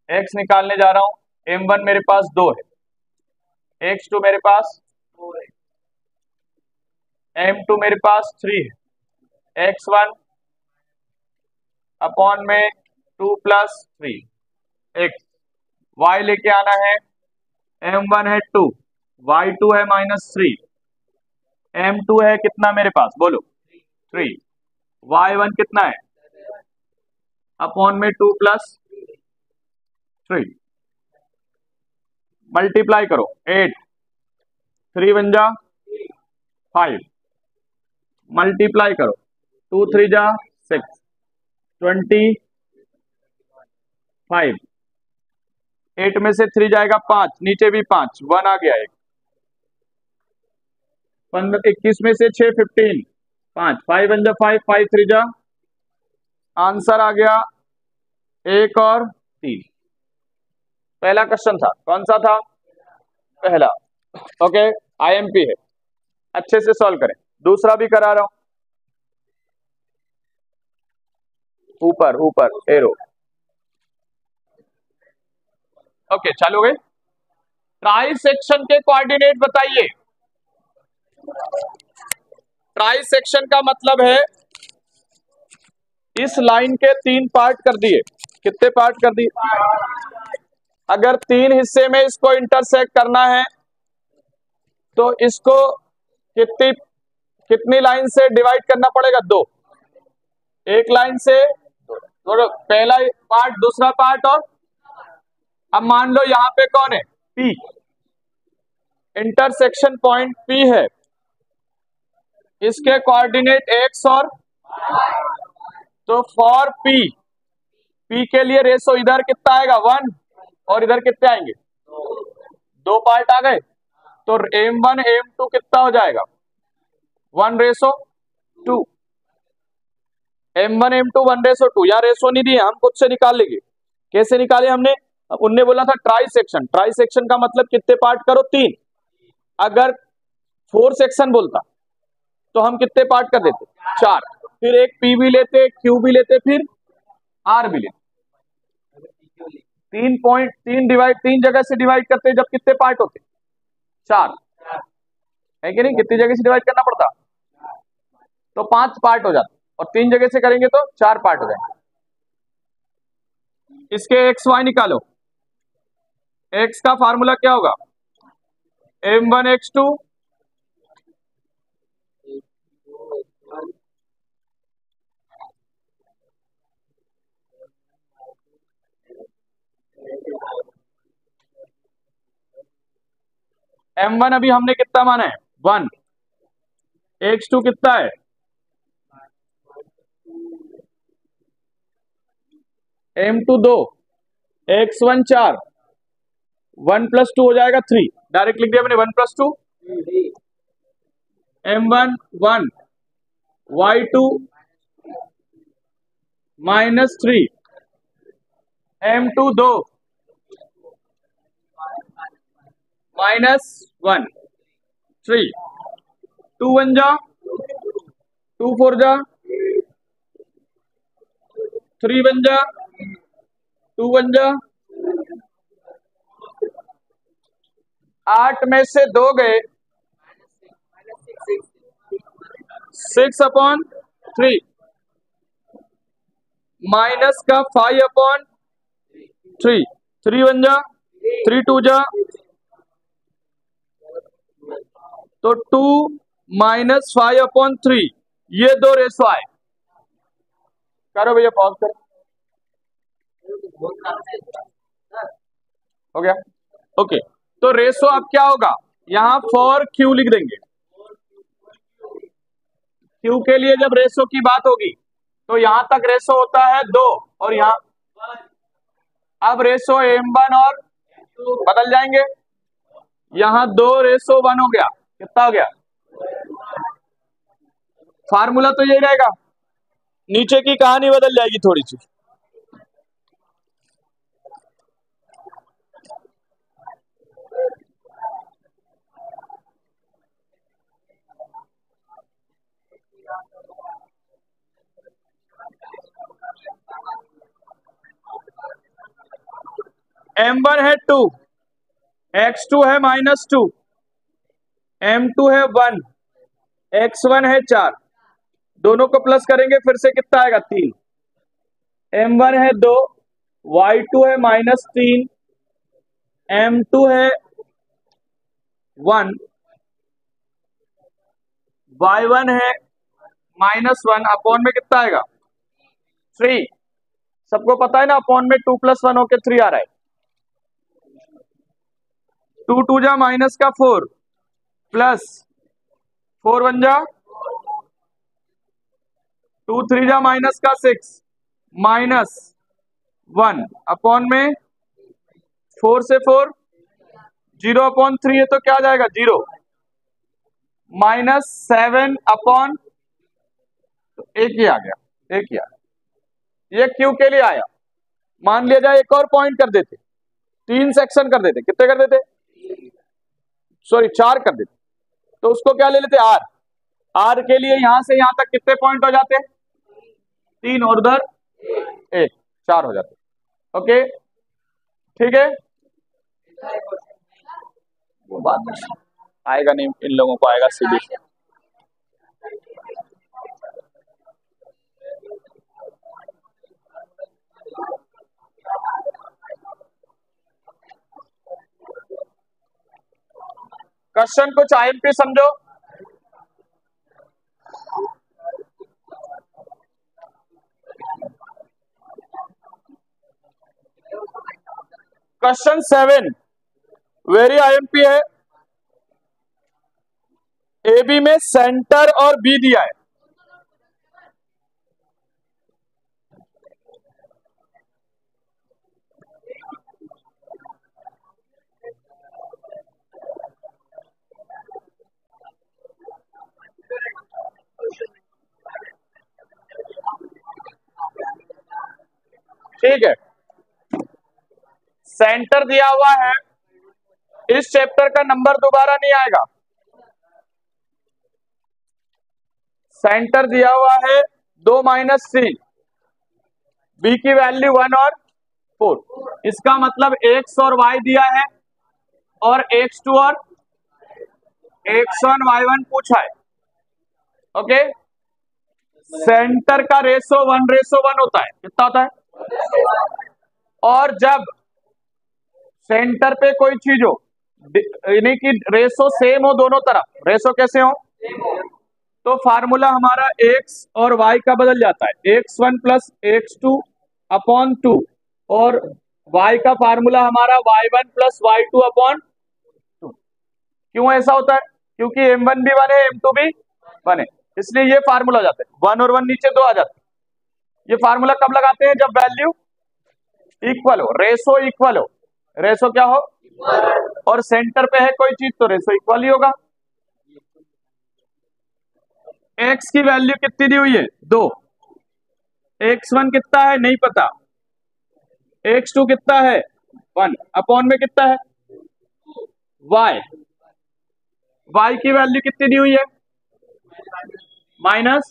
x निकालने जा रहा हूं। m1 मेरे पास 2 है, x2 मेरे पास 4 है, m2 मेरे पास 3 है, x1 अपॉन में 2 प्लस 3 x। y लेके आना है, m1 है 2, y2 है -3, m2 है कितना मेरे पास बोलो 3, y1 कितना है अपॉन में 2 प्लस 3। मल्टीप्लाई करो 8, 3 वन जा 5, मल्टीप्लाई करो 2 3 जा 6, 25, 8 में से 3 जाएगा 5, नीचे भी 5, 1 आ गया, 21 में से 6 15, 5 5 वन जा 5, 5 3 जा, आंसर आ गया 1 और 3। पहला क्वेश्चन था, कौन सा था पहला? ओके, आईएमपी है, अच्छे से सॉल्व करें। दूसरा भी करा रहा हूं, ऊपर ऊपर एरो। ओके चालू हो गई। ट्राई सेक्शन के कोऑर्डिनेट बताइए। ट्राई सेक्शन का मतलब है इस लाइन के 3 पार्ट कर दिए। कितने पार्ट कर दिए? अगर 3 हिस्से में इसको इंटरसेक्ट करना है तो इसको कितनी कितनी लाइन से डिवाइड करना पड़ेगा? 2, एक लाइन से तो पहला पार्ट, दूसरा पार्ट, और अब मान लो यहां पे कौन है P, इंटरसेक्शन पॉइंट P है, इसके कोऑर्डिनेट x और तो फॉर P के लिए रेशो इधर कितना आएगा 1 और इधर कितने आएंगे 2 पार्ट आ गए, तो m1 m2 कितना हो जाएगा 1:2। m1 m2 1:2। यहाँ रेशो नहीं दिए, हम खुद से निकाल लेंगे। कैसे निकाले हमने? उनने बोला था ट्राई सेक्शन, ट्राई सेक्शन का मतलब कितने पार्ट करो 3। अगर 4 सेक्शन बोलता तो हम कितने पार्ट कर देते 4, फिर एक P भी लेते, Q भी लेते, फिर R भी लेते। 3 जगह से डिवाइड करते जब कितने पार्ट होते 4 है कि नहीं? कितनी जगह से डिवाइड करना पड़ता तो 5 पार्ट हो जाते, और 3 जगह से करेंगे तो 4 पार्ट हो जाएंगे। इसके एक्स वाई निकालो। एक्स का फार्मूला क्या होगा m1 x2 m1 अभी हमने कितना माना है 1, x2 कितना है m2 2, x1 4, 1 + 2 हो जाएगा 3, डायरेक्ट लिख दिया मैंने 1 + 2, m1 1, y2 -3, m2 2 -1 3, 2 1 जा 2 4 जा 3 1 जा 2 1 जा, 8 में से 2 गए, 6/3 माइनस का 5/3, 3 1 जा 3 2 जा, तो 2 - 5/3, ये 2 रेशो आए। करो भैया पॉज करो, हो गया। ओके, तो रेशो अब क्या होगा, यहां फॉर Q लिख देंगे। Q के लिए जब रेशो की बात होगी तो यहां तक रेशो होता है 2, और यहां अब रेशो m1 और बदल जाएंगे, यहां 2:1 हो गया, कितना हो गया? फार्मूला तो यही रहेगा, नीचे की कहानी बदल जाएगी थोड़ी सी। M1 है 2, X2 है -2, M2 है 1, X1 है 4, दोनों को प्लस करेंगे फिर से कितना आएगा? 3। M1 है 2, Y2 है -3, M2 है 1, Y1 है -1, अपॉन में कितना आएगा? 3। सबको पता है ना, अपॉन में 2 + 1 होके 3 आ रहा है। 2 2 जा माइनस का 4 प्लस 4 1 जा 2 3 जा माइनस का 6 -1 अपॉन में 4 से 4 0/3 है तो क्या आ जाएगा? 0 -7 अपॉन, तो एक ही आ गया, एक ही आ गया। ये क्यू के लिए आया। मान लिया जाए एक और पॉइंट कर देते, 3 सेक्शन कर देते, कितने कर देते? सॉरी 4 कर देते, तो उसको क्या ले लेते? आर। आर के लिए यहां से यहां तक कितने पॉइंट हो जाते? 3 और उधर 1, 4 हो जाते। ओके ठीक है, वो बात आएगा नहीं, इन लोगों को आएगा सीधी। क्वेश्चन कुछ आईएमपी समझो। क्वेश्चन 7 वेरी आईएमपी है। ए बी में सेंटर और बी दिया है, ठीक है। सेंटर दिया हुआ है, इस चैप्टर का नंबर दोबारा नहीं आएगा। सेंटर दिया हुआ है 2 - 3, बी की वैल्यू 1 और 4, इसका मतलब x और y दिया है और x2 और x1 y1 पूछा है। ओके, सेंटर का रेशो 1:1 होता है, कितना होता है? और जब सेंटर पे कोई चीज हो, यानी कि रेशो सेम हो दोनों तरफ, रेशो कैसे हो? तो फार्मूला हमारा x और y का बदल जाता है, x1 + x2/2, और y का फार्मूला हमारा y1 + y2/2। क्यों ऐसा होता है? क्योंकि m1 भी 1 है, m2 भी 1 है, इसलिए ये फार्मूला हो जाता है। 1 और 1 नीचे 2 आ जाते हैं। ये फार्मूला कब लगाते हैं? जब वैल्यू इक्वल हो, रेशो इक्वल हो, रेशो क्या हो? और सेंटर पे है कोई चीज तो रेशो इक्वल ही होगा। x की वैल्यू कितनी दी हुई है? 2। x1 कितना है? नहीं पता। x2 कितना है? 1, अपॉन में कितना है? y, y की वैल्यू कितनी दी हुई है? -3।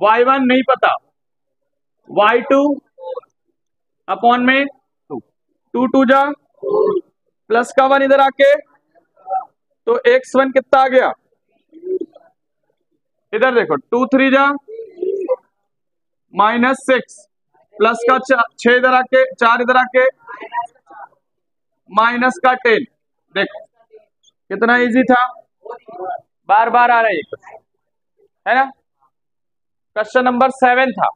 y1 नहीं पता, y2 अपॉन में 2, 2 2 जा प्लस का 1 इधर आके, तो x1 कितना आ गया? इधर देखो, 2 3 जा -6 प्लस का 6 इधर आके, 4 इधर आके, -10। देखो कितना इजी था, बार बार आ रहा है, है ना? क्वेश्चन नंबर 7 था।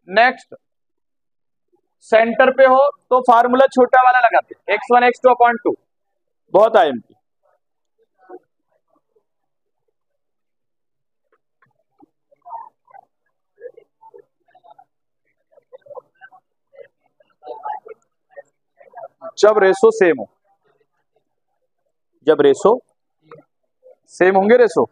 नेक्स्ट, सेंटर पे हो तो फार्मूला छोटा वाला लगाते, x1 x2/2, बहुत आईएमपी। जब रेशो सेम हो, जब रेशो सेम होंगे रेशो,